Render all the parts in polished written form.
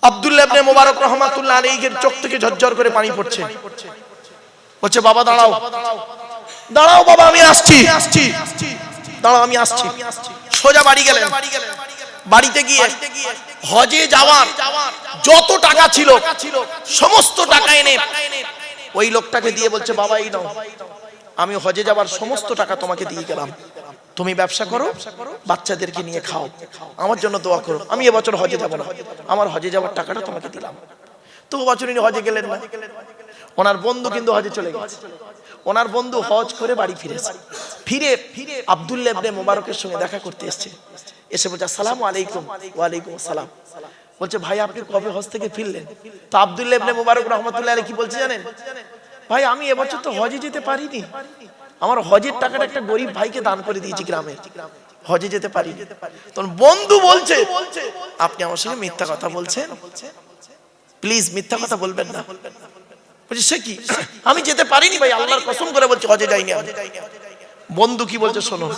আব্দুল্লাহ ইবনে মুবারক রাহমাতুল্লাহ আলাইহির চোখ থেকে ঝরঝর করে পানি পড়ছে। বলছে বাবা দাঁড়াও, দাঁড়াও বাবা, আমি আসছি, দাঁড়াও আমি আসছি। সোজা বাড়ি গেলেন। বাড়িতে গিয়ে হজে যাওয়ার যত টাকা ছিল সমস্ত টাকা এনে ওই লোকটাকে দিয়ে বলছে বাবা এই নাও, আমি হজে যাওয়ার সমস্ত টাকা তোমাকে দিয়ে গেলাম, তুমি ব্যবসা করো, বাচ্চাদেরকে নিয়ে খাও, আমার জন্য দোয়া করো, আমি এবছর হজে যাব না, আমার হজে যাওয়ার টাকাটা তোমাকে দিলাম। তো বছর ইনি হজে গেলেন না। ওনার বন্ধু কিন্তু হজে চলে গেছে। ওনার বন্ধু হজ করে বাড়ি ফিরেছে। ফিরে আব্দুল্লাহ ইবনে মুবারকের সঙ্গে দেখা করতে এসেছে। এসে বলছে আসসালামু আলাইকুম। ওয়ালাইকুম আসসালাম। বলছে ভাই আপনি কবে হজ থেকে ফিরলেন? তো আব্দুল্লাহ ইবনে মুবারক রাহমাতুল্লাহ আলাইহি কি বলছে জানেন? ভাই আমি এবছর তো হজে যেতে পারিনি, আমার হজের টাকাটা একটা গরিব ভাইকে দান করে দিয়েছি গ্রামে, হজে যেতে পারিনি। তখন বন্ধু বলছে আপনি আমার সঙ্গে মিথ্যা কথা বলছেন, প্লিজ মিথ্যা কথা বলবেন না। বলছে সে কি, আমি যেতে পারিনি ভাই, আল্লাহর কসম করে বলছি হজে যাইনি। বন্ধু কি বলছে শোনো,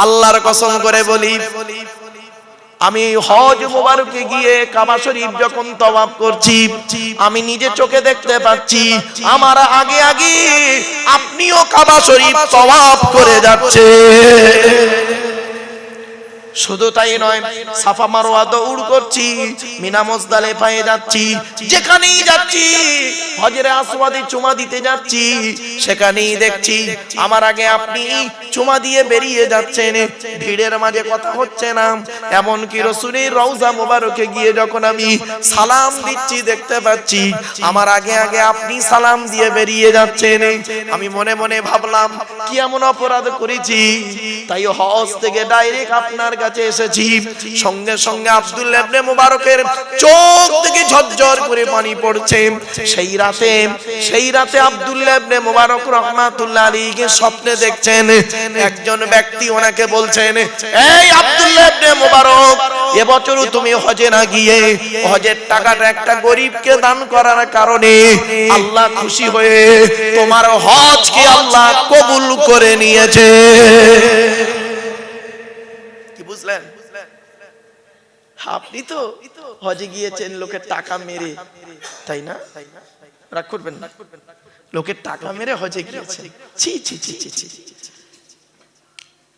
আল্লাহর কসম করে বলি আমি হজ মুবারকে গিয়ে কাবা শরীফ যখন তওয়াফ করছি আমি নিজে চোখে দেখতে পাচ্ছি আমার আগে আগে আপনিও কাবা শরীফ তওয়াফ করে যাচ্ছে। শুধু তাই নয়, সাফা মারওয়া দৌড় করছি, মিনা মুজদালিফায় যাচ্ছি, যেখানেই যাচ্ছি হজরে আসওয়াদে চুমা দিতে যাচ্ছি, সেখানেই দেখছি আমার আগে আপনি চুমা দিয়ে বেরিয়ে যাচ্ছেন, ভিড়ের মাঝে কথা হচ্ছে না। এমন কি রাসূলের রওজা মোবারকে গিয়ে যখন আমি সালাম দিচ্ছি দেখতে পাচ্ছি আমার আগে আগে আপনি সালাম দিয়ে বেরিয়ে যাচ্ছেন। আমি মনে মনে ভাবলাম কি এমন অপরাধ করেছি তাই হজ থেকে ডাইরেক্ট আপনার কাছে এসেছি। সঙ্গে সঙ্গে আব্দুল্লাহ ইবনে মুবারকের চোখ থেকে ঝরঝর করে পানি পড়ছে। সেই রাতে আব্দুল্লাহ ইবনে মুবারক রাহমাতুল্লাহ আলাইহি স্বপ্নে দেখছেন একজন ব্যক্তি ওনাকে বলছেন, এই আব্দুল্লাহ ইবনে মুবারক, এবছরও তুমি হজে না গিয়ে হজের টাকাটা একটা গরিবকে দান করার কারণে আল্লাহ খুশি হয়ে তোমার হজকে আল্লাহ কবুল করে নিয়েছে। কি বুঝলেন? আপনি তো হজে গিয়েছেন লোকের টাকা মেরে, তাই না? রাগ করবেন না, লোকের টাকা মেরে হজে গিয়েছেন, ছি ছি ছি ছি ছি।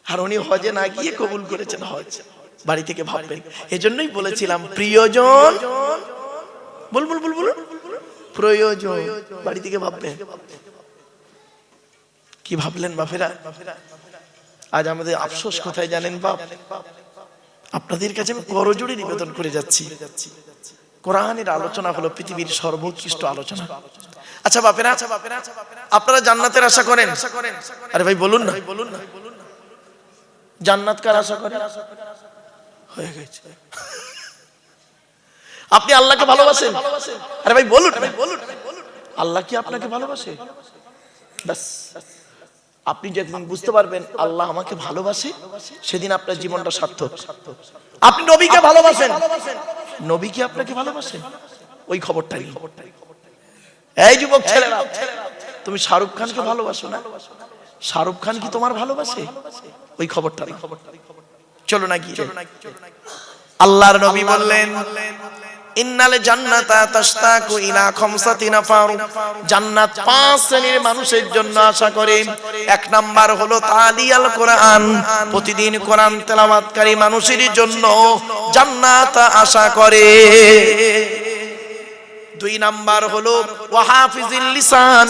আর উনি হজে না গিয়ে কবুল করেছেন হজ। বাড়ি থেকে ভাববেন। এজন্যই বলেছিলাম প্রিয়জন, বল বল বল বল, প্রয়োজন, বাড়ি থেকে ভাববেন। কি ভাবলেন বাপেরা? আজ আমাদের আফসোস কোথায় জানেন বাপ? আপনাদের কাছে আমি করজোড়ে নিবেদন করে যাচ্ছি, কোরআনের আলোচনা হলো পৃথিবীর সর্বোৎকৃষ্ট আলোচনা। আচ্ছা বাপেরা, আপনারা জান্নাতের আশা করেন? আরে ভাই বলুন না, জান্নাত কার আশা করেন? হয়ে গেছে। আপনি আল্লাহকে ভালোবাসেন? আরে ভাই বলুন, আল্লাহ কি আপনাকে ভালোবাসে? বাস আপনি যখন বুঝতে পারবেন আল্লাহ আমাকে ভালোবাসে, সেদিন আপনার জীবনটা সার্থক। আপনি নবীকে ভালোবাসেন, নবী কি আপনাকে ভালোবাসেন? ওই খবরটাই। এই যুবক ছেলেরা, তুমি শাহরুখ খানকে ভালোবাসো না? শাহরুখ খান কি তোমার ভালোবাসে? ওই খবরটা। চলো না গিয়ে আল্লাহর নবী বললেন ইন্নাল জান্নাতা তাশতাকু ইলা খামসাতি নাফার, জান্নাত 5 শ্রেণীর মানুষের জন্য আশা করে। 1 নাম্বার হলো তালিয়াল কোরআন, প্রতিদিন কোরআন তেলাওয়াতকারী মানুষের জন্য জান্নাত আশা করে। 2 নাম্বার হলো ওয়াহাফিজিল লিসান,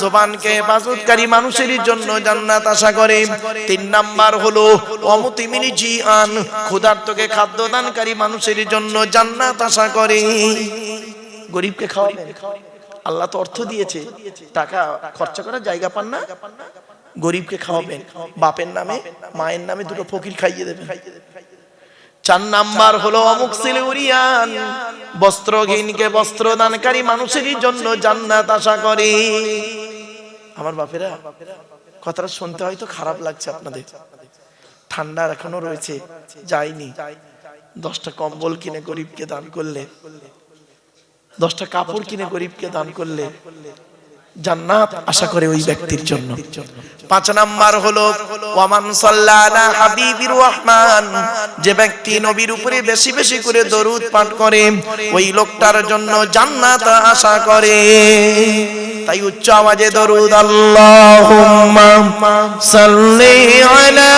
জবানকে হেফাজতকারী মানুষের জন্য জান্নাত আশা করে। 3 নাম্বার হলো ওয়ামুতিমিল জিআন, ক্ষুধার্তকে খাদ্য দানকারী মানুষের জন্য জান্নাত আশা করে। গরিবকে খাওয়াবেন, আল্লাহ তো অর্থ দিয়েছে, টাকা খরচা করার জায়গা পান না, গরিবকে খাওয়াবেন, বাপের নামে মায়ের নামে 2টো ফকির খাইয়ে দেবেন। 4 নাম্বার হলো মুকসিল উরিয়ান, বস্ত্রহীনকে বস্ত্র দানকারী মানুষের জন্য জান্নাত আশা করে। আমার বাপেরা, কথাটা শুনতে হয়তো খারাপ লাগছে আপনাদের, ঠান্ডা এখনো রয়েছে, যায়নি। 10টা কম্বল কিনে গরিবকে দান করলে, 10টা কাপড় কিনে গরিবকে দান করলে জান্নাত আশা করে ওই ব্যক্তির জন্য। 5 নাম্বার হলো ওয়ামান সাল্লাল্লাহু হাবিবির রহমান, যে ব্যক্তি নবীর উপরে বেশি বেশি করে দরুদ পাঠ করে ওই লোকটার জন্য জান্নাত আশা করে। তাই উচ্চ আওয়াজে দরুদ আল্লাহুম্মা সাল্লি আলা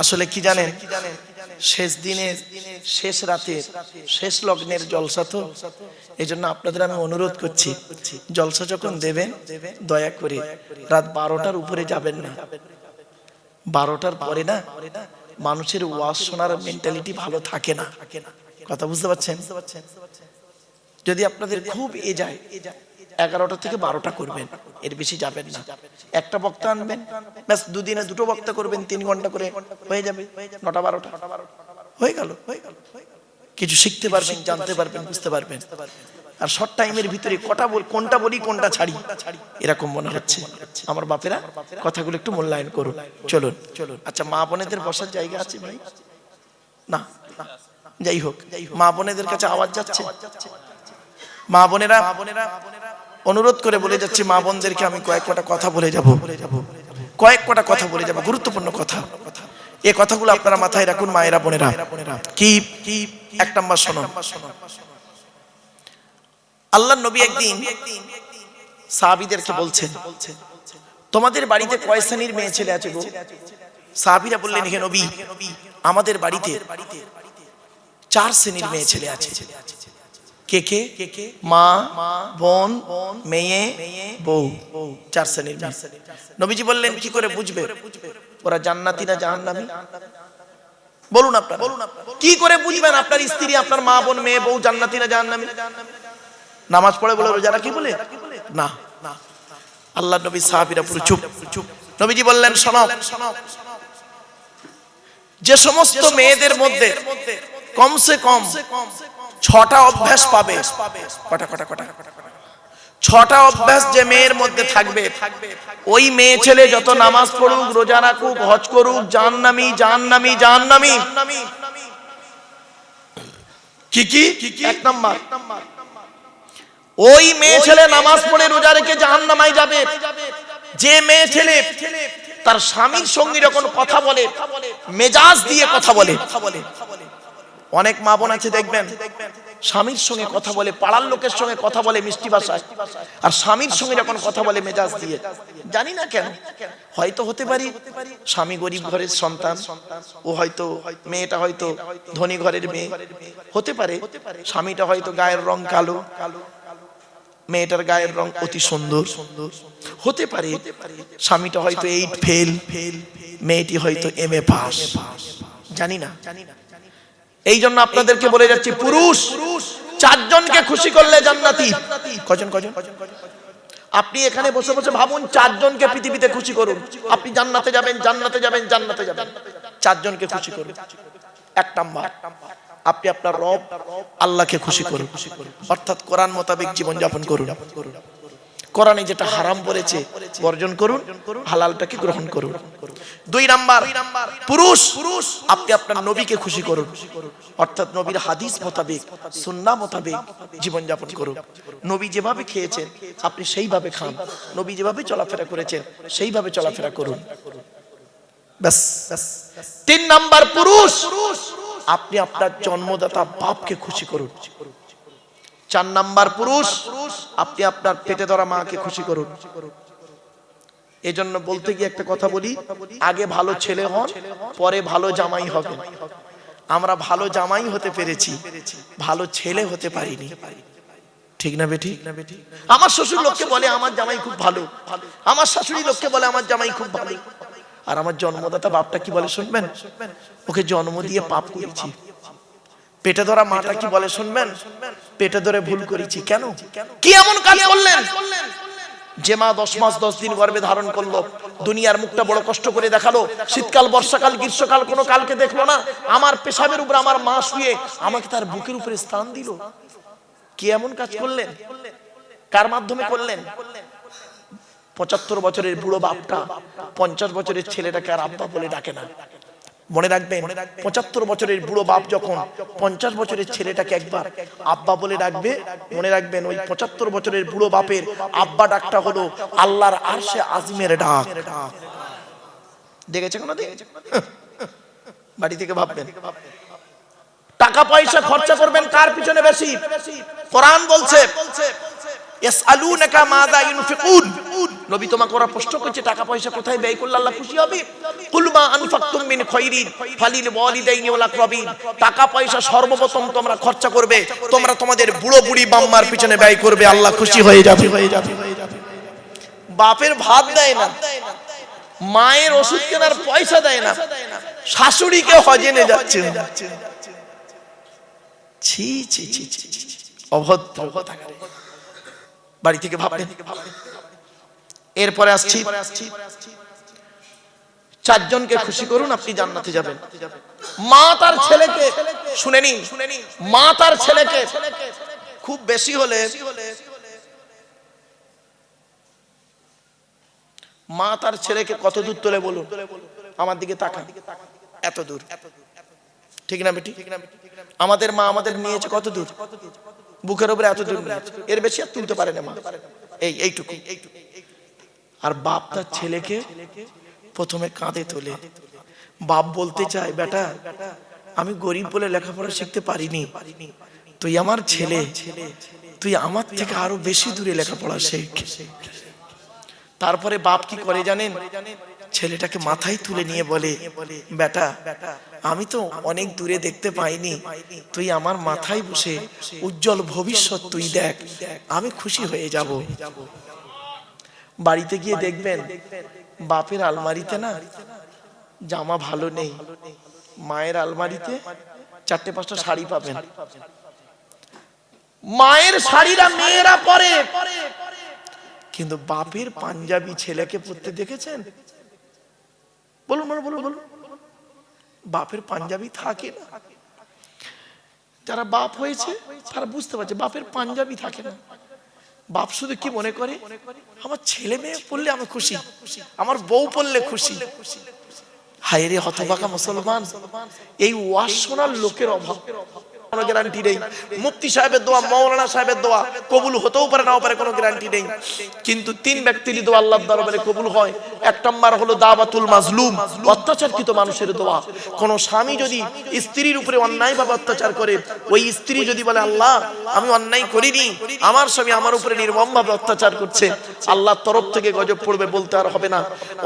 আসলে কি জানেন, শেষ দিনের শেষ রাতের শেষ লগ্নের জলসা তো, এই জন্য আপনাদের আমি অনুরোধ করছি, জলসা যখন দেবেন দয়া করে রাত 12টার উপরে যাবেন না। 12টার পরে না মানুষের ওয়াজ শোনার মেন্টালিটি ভালো থাকে না। কথা বুঝতে পারছেন? যদি আপনাদের খুব যায় 11টা থেকে 12টা করবেন, এর বেশি যাবেন না। একটা বক্তা আনবেন, ব্যাস দুদিনে 2টো বক্তা করবেন, 3 ঘন্টা করে হয়ে যাবে। 9টা 12টা হয়ে গেল। কিছু শিখতে পারবেন, জানতে পারবেন, বুঝতে পারবেন। আর শর্ট টাইমের ভিতরে কোনটা বলি কোনটা ছাড়ি এরকম মনে হচ্ছে। আমার বাপেরা কথাগুলো একটু মূল্যায়ন করুন। চলুন। আচ্ছা, মা বোনেদের বসার জায়গা আছে ভাই? না, যাই হোক, মা বোনেদের কাছে আওয়াজ যাচ্ছে। মা বোনেরা অনুরোধ করে বলে যাচ্ছি, মা বোনদেরকে আমি কয়েকটা কথা বলে যাব, গুরুত্বপূর্ণ কথা। এই কথাগুলো আপনারা মাথায় রাখুন মায়েরা বোনেরা। কি 1 নাম্বার শোনো, আল্লাহর নবী একদিন সাহাবীদেরকে বলছেন, তোমাদের বাড়িতে কয় শ্রেণীর মেয়ে ছেলে আছে গো? সাহাবীরা বললেন, হে নবী, আমাদের বাড়িতে 4 শ্রেণীর মেয়ে ছেলে আছে। কে কে? মা, বোন, মেয়ে, বউ, 4 শ্রেণীর মেয়ে। নবীজি বললেন, কি করে বুঝবে ওরা জান্নাতি না জাহান্নামী? বলুন আপনারা, কি করে বুঝবেন আপনার স্ত্রী, আপনার মা, বোন, মেয়ে, বউ জান্নাতি না জাহান্নামী? নামাজ পড়ে বলে, রোজা রাখি বলে? না। আল্লাহর নবী সাহাবীরা পুরো চুপ। নবীজি বললেন, শোনো, যে সমস্ত মেয়েদের মধ্যে কমসে কম 6টা অভ্যাস পাবে, কটা 6টা অভ্যাস যে মেয়ের মধ্যে থাকবে, ওই মেয়ে ছেলে যত নামাজ পড়ুক, রোজা রাখুক, হজ করুক, জাহান্নামী। কি 1 নাম্বার, ওই মেয়ে ছেলে নামাজ পড়ে রোজা রেখে জাহান্নামায় যাবে যে মেয়ে ছেলে তার স্বামীর সঙ্গে যখন কথা বলে মেজাজ দিয়ে কথা বলে। অনেক মা বোন আছে দেখবেন, স্বামীর সঙ্গে কথা বলে, পাড়ার লোকের সঙ্গে কথা বলে মিষ্টি ভাষায়, আর স্বামীর সঙ্গে যখন কথা বলে মেজাজ দিয়ে। জানি না কেন, হয়তো হতে পারি স্বামী গরিব ঘরের সন্তান, ও হয়তো মেয়েটা হয়তো ধনী ঘরের মেয়ে, হতে পারে স্বামীটা হয়তো গায়ের রং কালো, মেয়েটার গায়ের রং অতি সুন্দর, হতে পারে স্বামীটা হয়তো 8 ফেল, মেয়েটি হয়তো MA পাস, জানি না। এই জন্য আপনাদেরকে বলে যাচ্ছি, পুরুষ 4 জনকে খুশি করলে জান্নাতি। কজন? আপনি এখানে বসে বসে ভাবুন, 4 জনকে পৃথিবীতে খুশি করুন, আপনি জান্নাতে যাবেন। 4 জনকে খুশি করুন। 1 নাম্বার, আপনি আপনার রব আল্লাহকে খুশি করুন, অর্থাৎ কোরআন মোতাবেক জীবন যাপন করুন। কোরআনে যেটা হারাম বলেছে বর্জন করুন, হালালটাকে গ্রহণ করুন। 2 নাম্বার, পুরুষ আপনি আপনার নবীকে খুশি করুন, অর্থাৎ নবীর হাদিস মোতাবেক, সুন্নাহ মোতাবেক জীবন যাপন করুন। নবী যেভাবে খেয়েছেন আপনি সেইভাবে খান, নবী যেভাবে চলাফেরা করেছেন সেইভাবে চলাফেরা করুন, ব্যাস। 3 নাম্বার, পুরুষ আপনি আপনার জন্মদাতা বাপকে খুশি করুন। 4 নাম্বার, পুরুষ আপনি আপনার পেটে ধরা মাকে খুশি করুন। এজন্য বলতে গিয়ে একটা কথা বলি, আগে ভালো ছেলে হন, পরে ভালো জামাই হবেন। আমরা ভালো জামাই হতে পেরেছি, ভালো ছেলে হতে পারিনি। ঠিক না বেটি? আমার শ্বশুর লোককে বলে আমার জামাই খুব ভালো, আমার শাশুড়ি লোককে বলে আমার জামাই খুব ভালো, আর আমার জন্মদাতা বাপটা কি বলে শুনবেন? ওকে জন্ম দিয়ে পাপ করেছি। পেটে ধরা মাটা কি বলে শুনবেন? পেটে ধরে ভুল করেছি। কেন? কি এমন কাজ করলেন যে মা 10 মাস 10 দিন গর্ভে ধারণ করলো, দুনিয়ার মুখটা বড় কষ্ট করে দেখালো, শীতকাল, বর্ষাকাল, গ্রীষ্মকাল কোনো কালকে দেখলো না, আমার পেশাবের উপর আমার মা শুয়ে আমাকে তার বুকের উপরে স্থান দিল। কি এমন কাজ করলেন? কার মাধ্যমে করলেন? 75 বছরের বুড়ো বাপটা 50 বছরের ছেলেটাকে আর আব্বা বলে ডাকে না। মনে রাখবেন, 75 বছরের বুড়ো বাপ যখন 50 বছরের ছেলেটাকে একবার আব্বা বলে ডাকবে, মনে রাখবেন ওই 75 বছরের বুড়ো বাপের আব্বা ডাকটা হলো আল্লাহর আরশে আজিমের ডাক। দেখেছে কোনো দিন? বাড়ি থেকে ভাববেন টাকা পয়সা খরচা করবেন কার পিছনে বেশি? কোরআন বলছে ইয়াসআলুনাকা মাযা ইউনফিকুন, নবী তোমাকে ওরা প্রশ্ন করছে টাকা পয়সা কোথায় ব্যয় করলে আল্লাহ খুশি হবে। কুল মা আনফাকতুম মিন খায়রিন ফালিল ওয়ালিদাইনি ওয়াল আকরাবিন, টাকা পয়সা সর্বপ্রথম তোমরা খরচা করবে, তোমরা তোমাদের বুড়ো বুড়ি বাম্মার পিছনে ব্যয় করবে, আল্লাহ খুশি হয়ে যাবে। বাপের ভাত দেয় না, মায়ের ওষুধ কেনার পয়সা দেয় না, শাশুড়িকে হজে নিয়ে যাচ্ছে। ছি ছি ছি ছি, অভদ্র কথা। বাড়ি থেকে ভাববেন। এরপরে আসছি, 4 জনকে খুশি করুন আপনি জান্নাতে যাবেন। মা তার ছেলেকে, শুনে নিন, মা তার ছেলেকে খুব বেশি হলে, মা তার ছেলেকে কত দূর তোলে বলুন? আমার দিকে তাকান, এত দূর, ঠিক না বেটি? আমাদের মা আমাদের নিয়েছে কত দূর? বুকের উপরে এত দূর, এর বেশি আর তুলতে পারে না মা, এইটুকু। আর বাপ তার ছেলেকে প্রথমে কাঁধে তোলে। বাপ বলতে চায়, বেটা আমি গরিব বলে লেখাপড়া শিখতে পারিনি, তুই আমার ছেলে, তুই আমার থেকে আরো বেশি দূরে লেখাপড়া শেখ। তারপরে বাপ কি করে জানেন? ছেলেটাকে মাথায় তুলে নিয়ে বলে, বেটা আমি তো অনেক দূরে দেখতে পাইনি, তুই আমার মাথায় বসে উজ্জ্বল ভবিষ্যৎ তুই দেখ, আমি খুশি হয়ে যাব। বাড়িতে গিয়ে দেখবেন বাপের আলমারিতে না জামা ভালো নেই, মায়ের আলমারিতে 4-5টা শাড়ি পাবেন। মায়ের শাড়িরা মেয়েরা পরে, কিন্তু বাপের পাঞ্জাবি ছেলেকে পরতে দেখেছেন? বলুন বলুন বলুন বলুন। বাপের পাঞ্জাবি থাকে না। যারা বাপ হয়েছে তারা বুঝতে পারছে বাপের পাঞ্জাবি থাকে না। বাপ শুধু কি মনে করে, আমার ছেলে মেয়ে পড়লে আমি খুশি, আমার বউ পড়লে খুশি। হায় রে হতভাগা মুসলমান, এই ওয়াজ শোনার লোকের অভাব। কোনো গ্যারান্টি নেই। মুফতি সাহেবের দোয়া, মাওলানা সাহেবের দোয়া কবুল হতেও পারে নাও পারে, কোনো গ্যারান্টি নেই। কিন্তু 3 ব্যক্তির দোয়া আল্লাহর দরবারে কবুল হয়। 1 নম্বর হলো দাওয়াতুল মাজলুম, অত্যাচারকৃত মানুষের দোয়া। কোন স্বামী যদি স্ত্রীর উপরে অন্যায়ভাবে অত্যাচার করে, ওই স্ত্রী যদি বলে আল্লাহ আমি অন্যায় করিনি, আমার স্বামী আমার উপরে নির্মমভাবে অত্যাচার করছে, আল্লাহর তরফ থেকে গজব পড়বে, বলতে আর হবে না।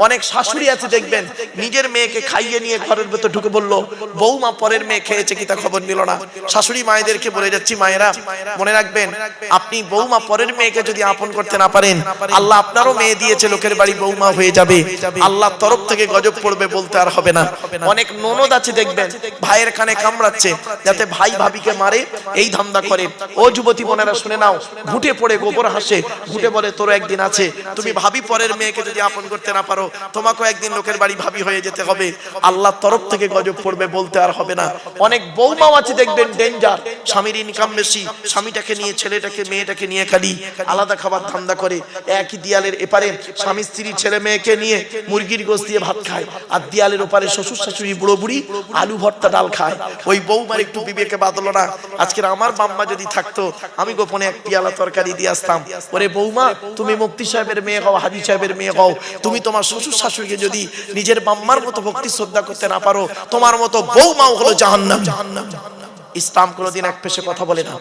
অনেক শাশুড়ি আছে দেখবেন, নিজের মেয়েকে খাইয়ে নিয়ে ঘরের ভেতর ঢুকে বলল, বৌমা পরের মেয়ে খেয়েছে কি তা খবর নিল না। শাশুড়ি মায়েদেরকে বলে যাচ্ছি, মায়েরা মনে রাখবেন, আপনি বৌমা পরের মেয়েকে যদি আপন করতে না পারেন, আল্লাহ আপনারও মেয়ে দিয়েছে, লোকের বাড়ি বৌমা হয়ে যাবে, আল্লাহর তরফ থেকে গজব পড়বে, বলতে আর হবে না। অনেক ননদ আছে দেখবেন, ভাইয়ের কানে কামড়াচ্ছে যাতে ভাই ভাবিকে মারে, এই ধান্দা করে। ও যুবতী বোনেরা শুনে নাও, ঘুটে পড়ে গোবর হাসে, ঘুটে বলে তোর একদিন আছে, তুমি ভাবি পরের মেয়েকে যদি আপন করতে না পারো, তোমাকেও একদিন লোকের বাড়ি ভাবি হয়ে যেতে হবে, আল্লাহর তরফ থেকে গজব পড়বে, বলতে আর হবে না। অনেক বৌমাও আছে দেখবেন ডেঞ্জার, স্বামীর ইনকাম বেশি, স্বামীটাকে নিয়ে, ছেলেটাকে মেয়েটাকে নিয়ে খালি আলাদা খাবার ধান্দা করে। একই দিয়ালের এপারে স্বামী স্ত্রী ছেলে মেয়েকে নিয়ে মুরগির গোশত দিয়ে ভাত খায়, আর দিয়ালের ওপারে শ্বশুর শাশুড়ি বুড়ো বুড়ি আলু ভর্তা ডাল খায়। ওই বৌমার একটু বিবেকে বাঁধলো না, আজকের আমার বাম্মা যদি থাকতো আমি গোপনে 1 পিয়ালা তরকারি দিয়ে আসতাম, ওরে বৌমা তুমি মুফতি সাহেবের মেয়ে হও, হাজী সাহেবের মেয়ে হও, তুমি তোমার শ্বশুর শাশুড়িকে যদি নিজের বাম্মার মতো ভক্তি শ্রদ্ধা করতে না পারো, তোমার মতো বৌমাও হলো জাহান্নাম। ইসলাম কোনদিন এক পেশে কথা বলে না।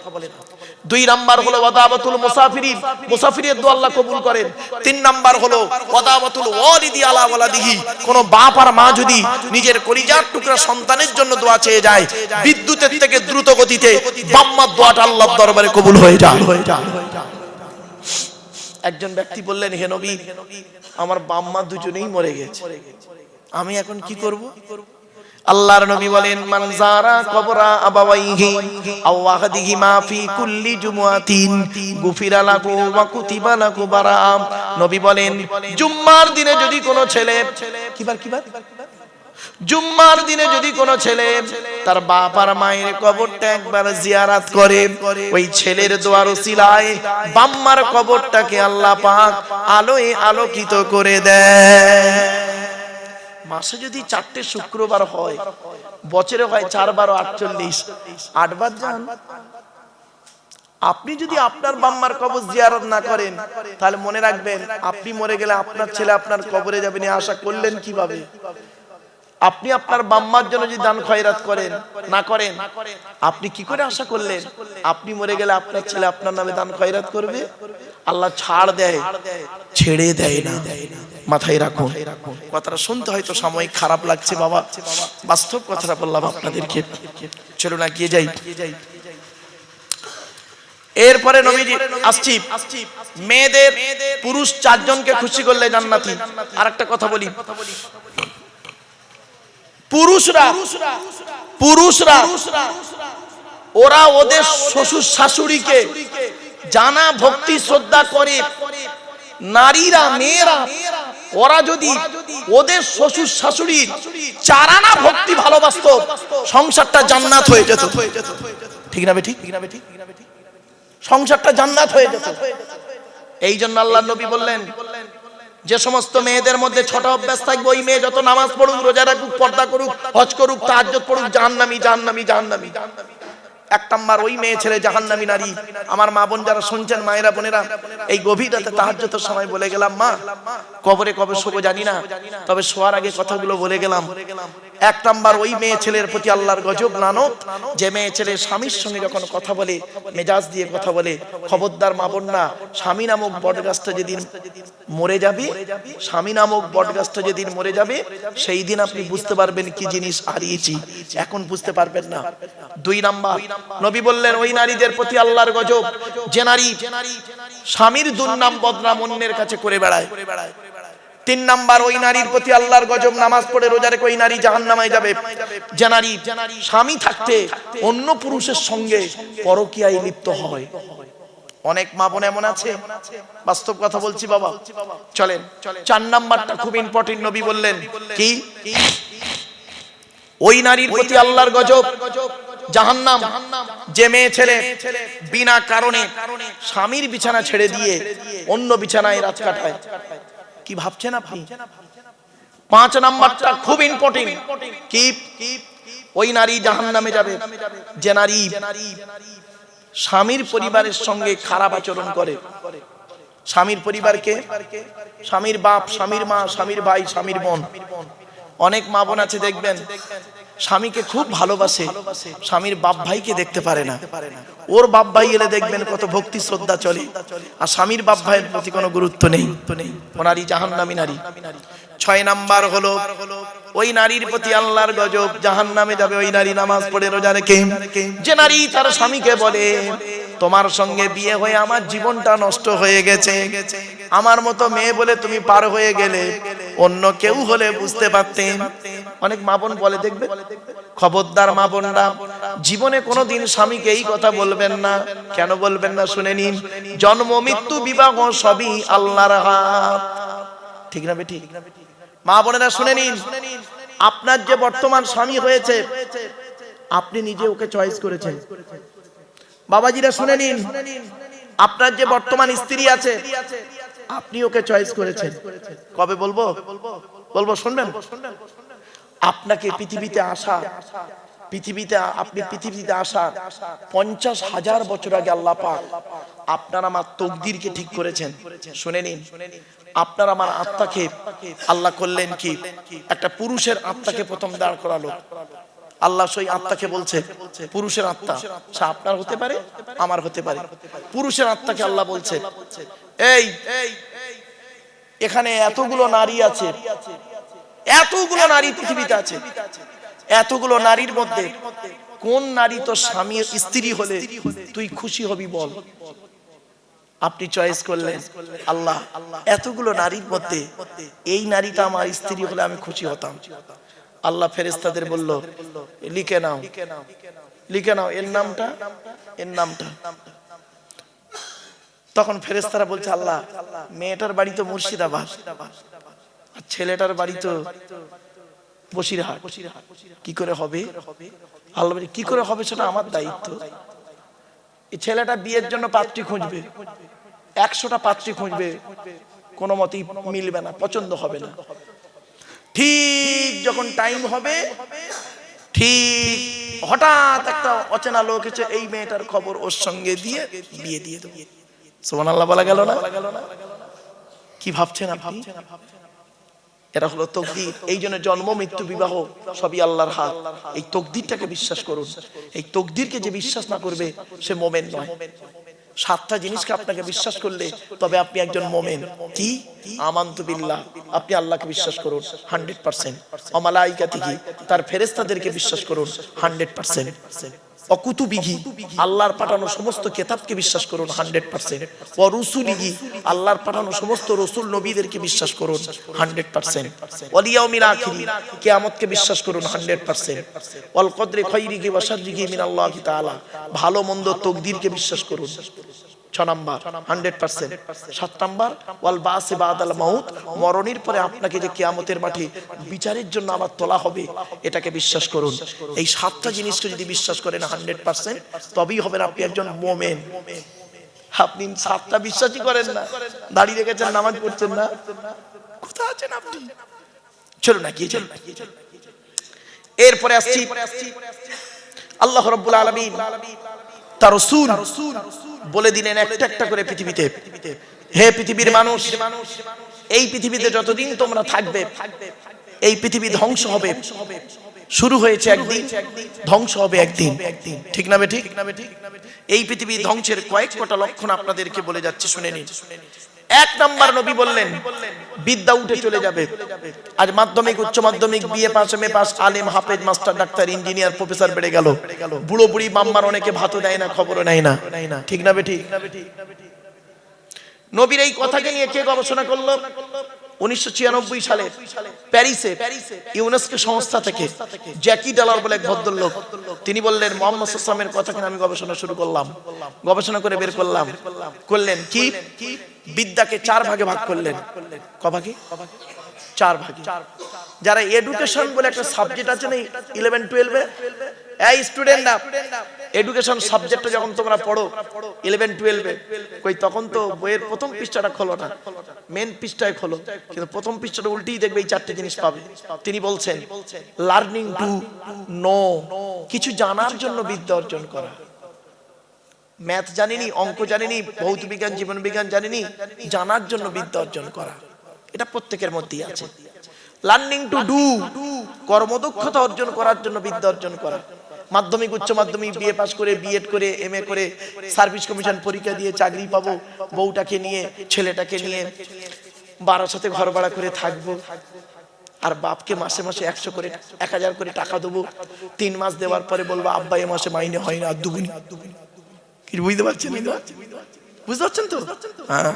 2 নাম্বার হলো ওয়াদাবাতুল মুসাফিরিন, মুসাফিরের দোয়া আল্লাহ কবুল করেন। 3 নাম্বার হলো ওয়াদাবাতুল ওয়ালিদি আলা ওয়ালাদিহি, কোন বাপ আর মা যদি নিজের কলিজার টুকরা সন্তানের জন্য দোয়া চেয়ে যায়, বিদ্যুতের থেকে দ্রুত গতিতে বাম্মার দোয়াটা আল্লাহর দরবারে কবুল হয়ে যায়। একজন ব্যক্তি বললেন, হে নবী আমার বাম্মা দুজনেই মরে গেছে, আমি এখন কি করব? আল্লাহর নবী বলেন, মান যারা কবরা আবাওয়াইহি আও আহাদিহিমা ফি কুল্লি জুমআতিন গুফিরা লাহু ওয়া কুতিবা লাহু বারাআ। নবী বলেন, জুম্মার দিনে যদি কোনো ছেলে, কিবার জুম্মার দিনে যদি কোনো ছেলে তার বাপ আর মায়ের কবরটা একবার জিয়ারত করে, ওই ছেলের দোয়ার ওসিলায় বাম্মার কবরটাকে আল্লাহ পাক আলোয় আলোকিত করে দেয়। মাসে যদি 4টে শুক্রবার হয়, বছরে হয় 4 বার 48, 8 বার যান। আপনি যদি আপনার বাম্মার কবর জিয়ারত না করেন, তাহলে মনে রাখবেন আপনি মরে গেলে আপনার ছেলে আপনার কবরে যাবেন, এই আশা করলেন কিভাবে? আপনি আপনার বাম্মার জন্য যদি দান খয়রাত করেন না করেন, আপনি কি করে আশা করলেন আপনি মরে গেলে আপনার ছেলে আপনার নামে দান খয়রাত করবে? আল্লাহ ছাড় দেয়, ছেড়ে দেয় না। মাথায় রাখুন। কথাটা শুনতে হয়তো সাময়িক খারাপ লাগছে বাবা, বাস্তব কথাটা বললাম আপনাদেরকে। চলুন না গিয়ে যাই। এরপরে নবীজি আসছি, মেয়েদের পুরুষ 4 জনকে খুশি করলে জান্নাতি। আরেকটা কথা বলি, পুরুষরা ওরা ওদের শ্বশুর শাশুড়িকে জানা ভক্তি শ্রদ্ধা করে, নারীরা মেয়েরা ওরা যদি ওদের শ্বশুর শাশুড়ির চারানা ভক্তি ভালোবাসতো, সংসারটা জান্নাত হয়ে যেত। ঠিক না বেঠিক? সংসারটা জান্নাত হয়ে যেত। এই জন্য আল্লাহর নবী বললেন, যে সমস্ত মেয়েদের মধ্যে 6টা অভ্যাস থাকবে, ওই মেয়ে যত নামাজ পড়ুক, রোজা রাখুক, পর্দা করুক, হজ করুক, তাহাজ্জুদ পড়ুক, জাহান্নামী জাহান্নামী জাহান্নামী। 1 নাম্বার ওই মেয়ে ছেলে জাহান্নামী নারী। আমার মা বোন যারা শুনছেন, মায়েরা বোনেরা, এই গভীর রাতে তাহাজ্জুদের সময় বলে গেলাম, মা কবরে কবে শোবো জানি না, তবে শোয়ার আগে কথাগুলো বলে গেলাম। 1 নাম্বার ওই মেয়ে ছেলের প্রতি আল্লাহর গজব লানত, যে মেয়ে ছেলে স্বামীর সঙ্গে যখন কথা বলে, মেজাজ দিয়ে কথা বলে। খবরদার মা বোন না, স্বামী নামক বটগাছটা যেদিন মরে যাবে, স্বামী নামক বটগাছটা যেদিন মরে যাবে, সেই দিন আপনি বুঝতে পারবেন কি জিনিস হারিয়েছি, এখন বুঝতে পারবেন না। 2 নাম্বার নবী বললেন, ওই নারীদের প্রতি আল্লাহর গজব যে নারী স্বামীর দুর্নাম বদনাম অন্যের কাছে করে বেড়ায়। 3 নাম্বার ওই নারীর প্রতি আল্লাহর গজব, নামাজ পড়ে রোজা রেখে ওই নারী জাহান্নামে যাবে। যে নারী স্বামী থাকতে অন্য পুরুষের সঙ্গে পরকীয়ায় লিপ্ত হয়। অনেক মা বোন এমন আছে, বাস্তব কথা বলছি বাবা। চলেন 4 নাম্বারটা খুব ইম্পর্টেন্ট। নবী বললেন কি, ওই নারীর প্রতি আল্লাহর গজব জাহান্নাম যে মেয়ে ছেলে বিনা কারণে স্বামীর বিছানা ছেড়ে দিয়ে অন্য বিছানায় রাত কাটায়। কি ভাবছেন আপনি? 5 নাম্বারটা খুব ইম্পর্টেন্ট। কি, ওই নারী জাহান্নামে যাবে যে নারী স্বামীর পরিবারের সঙ্গে খারাপ আচরণ করে। স্বামীর পরিবারকে, স্বামীর বাপ, স্বামীর মা, স্বামীর ভাই, স্বামীর বোন। অনেক মা বোন আছে দেখবেন স্বামীকে খুব ভালোবাসে, স্বামীর বাপ ভাইকে দেখতে পারে না। ওর বাপ ভাই এলে দেখবেন কত ভক্তি শ্রদ্ধা চলে, আর স্বামীর বাপ ভাইয়ের প্রতি কোনো গুরুত্ব নেই। ও নারী জাহান্নামী নারী। 6 নাম্বার হলো ওই নারীর প্রতি আল্লাহর গজব, জাহান্নামে যাবে ওই নারী নামাজ পড়ে রোজা রেখে। যে নারী তার স্বামীকে বলে, তোমার সঙ্গে বিয়ে হয়ে আমার জীবনটা নষ্ট হয়ে গেছে, আমার মতো মেয়ে বলে তুমি পার হয়ে গেলে, অন্য কেউ হলে বুঝতে পারতেন। অনেক মা বোন বলে দেখবে, খবরদার মা বোনরা, জীবনে কোনোদিন স্বামীকে এই কথা বলবেন না। কেন বলবেন না শুনে নিন, জন্ম মৃত্যু বিবাহ সবই আল্লাহর হাত। ঠিক না বেঠিক? মা বোনেরা শুনে নিন, আপনার যে বর্তমান স্বামী হয়েছে, আপনি নিজে ওকে চয়েস করেছেন। বাবাজিরা শুনে নিন, আপনার যে বর্তমান স্ত্রী আছে, আপনি ওকে চয়েস করেছেন। কবে বলবো? বলবো, শুনবেন? আপনাকে পৃথিবীতে আসা, আপনি পৃথিবীতে আসা 50,000 বছর আগে আল্লাহ পাক আপনার আমার তকদিরকে ঠিক করেছেন। শুনে নিন, আপনার আমার আত্মাকে আল্লাহ করলেন কি, একটা পুরুষের আত্মাকে প্রথম দাঁড় করালো। আল্লাহ সেই আত্মাকে বলছে, পুরুষের আত্মা সে আপনার হতে পারে, আমার হতে পারে। পুরুষের আত্মাকে আল্লাহ বলছে, এই এখানে এতগুলো নারী আছে, এতগুলো নারী পৃথিবীতে আছে, এতগুলো নারীর মধ্যে কোন নারী তো স্বামীর স্ত্রী হলে তুই খুশি হবি বল? আপনি চয়েস করলেন আল্লাহ, এতগুলো নারীর মধ্যে এই নারীটা আমার স্ত্রী হলে আমি খুশি হতাম। আল্লাহ ফেরেশতাদের বলল, লিখে নাও, লিখে নাও এর নামটা, এর নামটা। তখন ফেরেশতারা বলছে, আল্লাহ মেয়েটার বাড়ি তো মুর্শিদাবাদ, আর ছেলেটার বাড়ি তো বসিরহাট। কি করে হবে? আল্লাহ বলে কি করে হবে সেটা আমার দায়িত্ব। এই ছেলেটা বিয়ের জন্য পাত্রী খুঁজবে, 100টা পাত্রী খুঁজবে, কোনো মতেই মিলবে না, পছন্দ হবে না। ঠিক যখন টাইম হবে, ঠিক হঠাৎ একটা অচেনা লোক এসে এই মেয়েটার খবর ওর সঙ্গে দিয়ে বিয়ে দিয়ে দেবে। সুবহানাল্লাহ বলা গেল না? কি ভাবছেন আপনি? এটা হলো তকদির। এই জন্য জন্ম মৃত্যু বিবাহ সবই আল্লাহর হাত। এই তকদিরটাকে বিশ্বাস করুন। এই তকদিরকে যে বিশ্বাস না করবে সে মুমিন নয়। 7টা জিনিসকে আপনাকে বিশ্বাস করলে তবে আপনি একজন মুমিন। কি? আমানতু বিল্লাহ, আপনি আল্লাহকে বিশ্বাস করুন 100%। ওয়া মালাইকাতিহি, তার ফেরেশতাদেরকে বিশ্বাস করুন 100%। অকুতুবিহি, আল্লাহর পাঠানো সমস্ত কিতাবকে বিশ্বাস করুন 100%। ওয়া রুসুলিহি, আল্লাহর পাঠানো সমস্ত রাসূল নবীদেরকে বিশ্বাস করুন 100%। ওয়াল ইয়াউমিল আখির, কিয়ামতকে বিশ্বাস করুন 100%। ওয়াল কদরি খাইরিহি ওয়া শাররিহি মিনাল্লাহি তাআলা, ভালো মন্দ তকদিরকে বিশ্বাস করুন 6 নাম্বার 100%। 7 নাম্বার ওয়াল বাসি বাদাল মাউত, মরণের পরে আপনাকে যে কিয়ামতের মাঠে বিচারের জন্য আবার তোলা হবে এটাকে বিশ্বাস করুন। এই 7টা জিনিসকে যদি বিশ্বাস করেন 100%, তবেই হবেন আপনি একজন মুমিন। আপনি 7টা বিশ্বাসই করেন না, দাঁড়িয়ে রেখেছেন, নামাজ পড়ছেন না, কোথায় আছেন আপনি? চলুন না, গিয়ে চলুন। এরপরে আসছি আল্লাহ রাব্বুল আলামিন তার রাসূল বলে দিলেন একটা একটা করে পৃথিবীতে, হে পৃথিবীর মানুষ, এই পৃথিবীতে যতদিন তোমরা থাকবে এই পৃথিবী ধ্বংস হবে। শুরু হয়েছে একদিন, ধ্বংস হবে একদিন। ঠিক না বেঠিক? এই পৃথিবী ধ্বংসের কয়েকটা লক্ষণ আপনাদেরকে বলে যাচ্ছি, শুনে নিন। 1 নাম্বার নবী বললেন বিদ্যা উঠে চলে যাবে। আজ মাধ্যমিক, উচ্চ মাধ্যমিক, বিএ পাস, এমএ পাস, আলেম, হাফেজ, মাস্টার, ডাক্তার, ইঞ্জিনিয়ার, প্রফেসর বেড়ে গেল। বুড়ো বুড়ি মাম্মার অনেকে ভাতও দেয় না, খবরও নেয় না। ঠিক না বেঠিক? নবীর এই কথাকে নিয়ে কে গবেষণা করলো? 1996 সালে প্যারিসে ইউনেস্কো সংস্থা থেকে জ্যাকি ডালার বলে এক ভদ্রলোক, তিনি বললেন মুহাম্মদ সাল্লাল্লাহু আলাইহি ওয়াসাল্লামের কথাকে আমি গবেষণা শুরু করলাম। গবেষণা করে বের করলেন কি? বিদ্যাকে 4 ভাগে ভাগ করলেন। ক ভাগে? 4 ভাগে। যারা এডুকেশন বলে একটা সাবজেক্ট আছে না 11 12 এ, এই স্টুডেন্টরা এডুকেশন সাবজেক্টটা যখন তোমরা পড়ো 11 12 এ, কই তখন তো বইয়ের প্রথম পৃষ্ঠাটা খোলো না, মেন পৃষ্ঠায় খোলো, কিন্তু প্রথম পৃষ্ঠাটা উল্টেই দেখবে এই 4টে জিনিস পাবে। তিনি বলছেন লার্নিং টু নো, কিছু জানার জন্য বিদ্যা অর্জন করা। ম্যাথ জানিনি, অঙ্ক জানিনি, ভৌত বিজ্ঞান, জীবন বিজ্ঞান জানিনি, জানার জন্য বিদ্যা অর্জন করা, এটা প্রত্যেকের মধ্যেই আছে। লার্নিং টু ডু, কর্মদক্ষতা অর্জন করার জন্য বিদ্যা অর্জন করা। মাধ্যমিক, উচ্চ মাধ্যমিক, বিএ পাস করে, বিএড করে, এমএ করে, সার্ভিস কমিশন পরীক্ষা দিয়ে চাকরি পাবো, বউটাকে নিয়ে, ছেলেটাকে নিয়ে বারাসাতে ঘর ভাড়া করে থাকবো, আর বাপকে মাসে মাসে 100 করে 1000 করে টাকা দেবো। 3 মাস দেওয়ার পরে বলবো আব্বা এ মাসে মাইনে হয় না, আর দুগুনি। কি বুঝতে পারছেন? বুঝতে পারছেন তো? হ্যাঁ।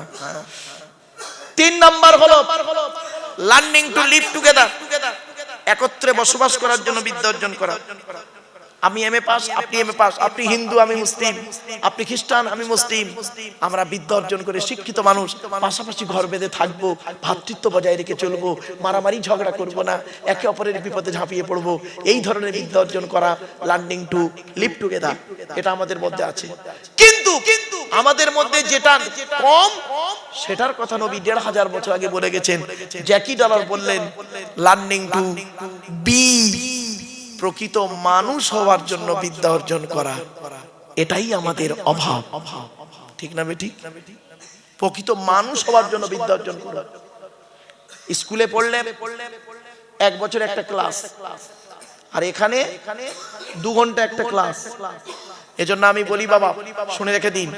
3 নাম্বার হলো লার্নিং টু লিভ টুগেদার, একত্রে বসবাস করার জন্য বিদ্যা অর্জন করা। আমি এমএ পাস, আপনি এমএ পাস, আপনি হিন্দু, আমি মুসলিম, আপনি খ্রিস্টান, আমি মুসলিম, আমরা বিদ্যা অর্জন করে শিক্ষিত মানুষ পাশাপাশি ঘর বেঁধে থাকবো, ভ্রাতৃত্ব বজায় রেখে চলবো, মারামারি ঝগড়া করব না, একে অপরের বিপদে ঝাঁপিয়ে পড়বো, এই ধরনের বিদ্যা অর্জন করা, লার্নিং টু লিভ টুগেদার, এটা আমাদের মধ্যে আছে। কিন্তু আমাদের মধ্যে যেটা কম সেটার কথা নবী 1500 বছর আগে বলে গেছেন। জ্যাকি ডালার বললেন লার্নিং টু বি, প্রকৃত মানুষ হওয়ার জন্য বিদ্যা অর্জন করা, এটাই আমাদের অভাব। ঠিক না বেঠিক? প্রকৃত মানুষ হওয়ার জন্য বিদ্যা অর্জন করা। স্কুলে পড়লে 1 বছর একটা ক্লাস, আর এখানে 2 ঘন্টা একটা ক্লাস। এজন্য আমি বলি বাবা শুনে রেখে দিন,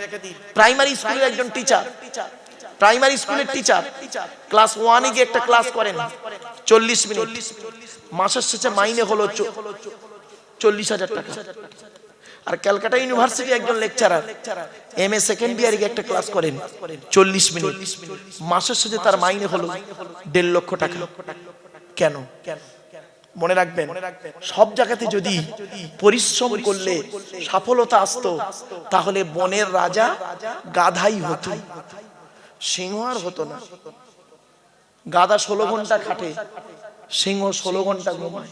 প্রাইমারি স্কুলের একজন টিচার, প্রাইমারি স্কুলের টিচার ক্লাস 1 এ গিয়ে একটা ক্লাস করেন 40 মিনিট, মাসের শেষে মাইনে হলো 40,000 টাকা। আর ক্যালকাটা ইউনিভার্সিটি একজন লেকচারার এমএ সেকেন্ড ইয়ারে গিয়ে একটা ক্লাস করেন 40 মিনিট, মাসের শেষে তার মাইনে হলো 1.5 লক্ষ টাকা। কেন? মনে রাখবেন, সব জায়গাতে যদি পরিশ্রম করলে সফলতা আসতো তাহলে বনের রাজা গাধাই হতো, সিংহ আর হতো না। গাধা 16 ঘন্টা খাটে, সিংহ 16 ঘন্টা ঘুমায়।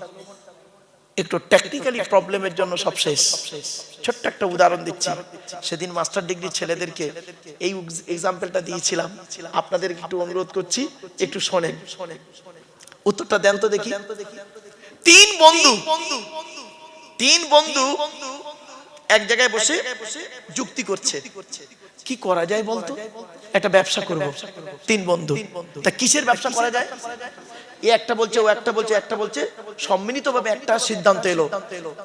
একটু টেকনিক্যালি প্রবলেমের জন্য সব শেষ। ছোট্ট একটা উদাহরণ দিচ্ছি, সেদিন মাস্টার ডিগ্রি ছেলেদেরকে এই এক্সাম্পলটা দিয়েছিলাম, আপনাদের একটু অনুরোধ করছি একটু শোনেন, উত্তরটা দেন তো দেখি। তিন বন্ধু এক জায়গায় বসে যুক্তি করছে, কি করা যায় বলতো, একটা ব্যবসা করব। তিন বন্ধু, তা কিসের ব্যবসা করা যায়? একটা বলছে, ও একটা বলছে, একটা বলছে, সম্মিলিতভাবে একটা সিদ্ধান্ত এলো,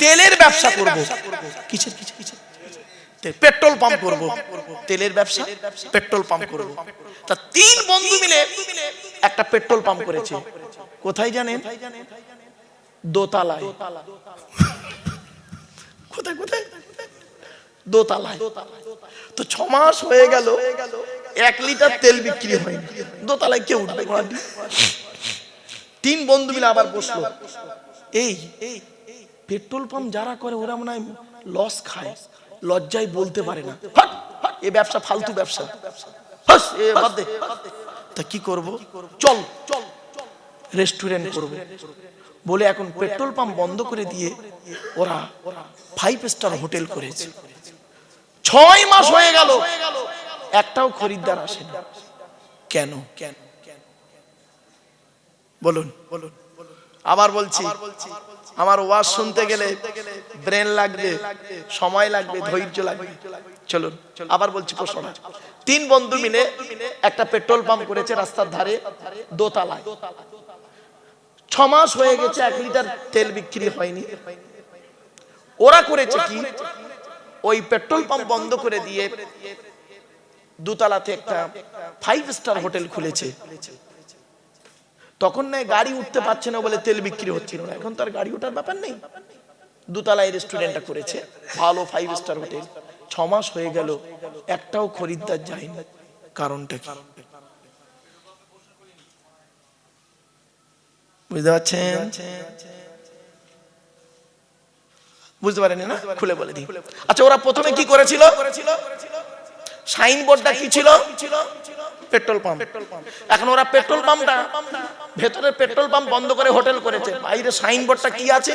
তেলের ব্যবসা করব। কিসের? পেট্রোল পাম্প করব। তেলের ব্যবসা, পেট্রোল পাম্প করব। তা তিন বন্ধু মিলে একটা পেট্রোল পাম্প করেছে। কোথায় জানেন? দোতলায়। কোথায়? দোতলায়। তো 6 মাস হয়ে গেল, 1 লিটার তেল বিক্রি হয়নি। দোতলায় কে উঠবে? তিন বন্ধু মিলে আবার বসলো, এই পেট্রোল পাম্প যারা করে ওরা মনে হয় লস খায়, লজ্জায় বলতে পারে না, এ ব্যবসা ফালতু ব্যবসা, তা কি করব? চল রেস্টুরেন্ট করব বলে এখন পেট্রোল পাম্প বন্ধ করে দিয়ে ওরা 5 স্টার হোটেল করেছে। 6 মাস হয়ে গেল, একটাও খরিদ্দার আসে না। কেন? বলুন। আবার বলছি, আমার ওয়াজ শুনতে গেলে ব্রেন লাগবে, সময় লাগবে, ধৈর্য লাগবে। চলুন আবার বলছি প্রশ্নটা। তিন বন্ধু মিলে একটা পেট্রোল পাম্প করেছে রাস্তার ধারে, দোতলায়। 6 মাস হয়ে গেছে, 1 লিটার তেল বিক্রি হয়নি। ওরা করেছে কি, ওই পেট্রোল পাম্প বন্ধ করে দিয়ে দোতলাতে একটা 5 স্টার হোটেল খুলেছে। তখন না গাড়ি উঠতে পারছে না বলে তেল বিক্রি হচ্ছিল না, এখন তার গাড়ি ওঠার ব্যাপার নেই। দোতলায় রেস্টুরেন্টটা করেছে, ভালো 5 স্টার হোটেল। 6 মাস হয়ে গেল, একটাও খরিদ্দার যায়নি। কারণটা কি? বুঝতে পারছেন? বুঝতে পারেন না? খুলে বলে দিই। আচ্ছা, ওরা প্রথমে কি করেছিল? সাইনবোর্ডটা কি ছিল? Petrol pump. এখন ওরা পেট্রোল পাম্পটা, ভেতরে পেট্রোল পাম্প বন্ধ করে হোটেল করেছে, বাইরে সাইনবোর্ডটা কি আছে?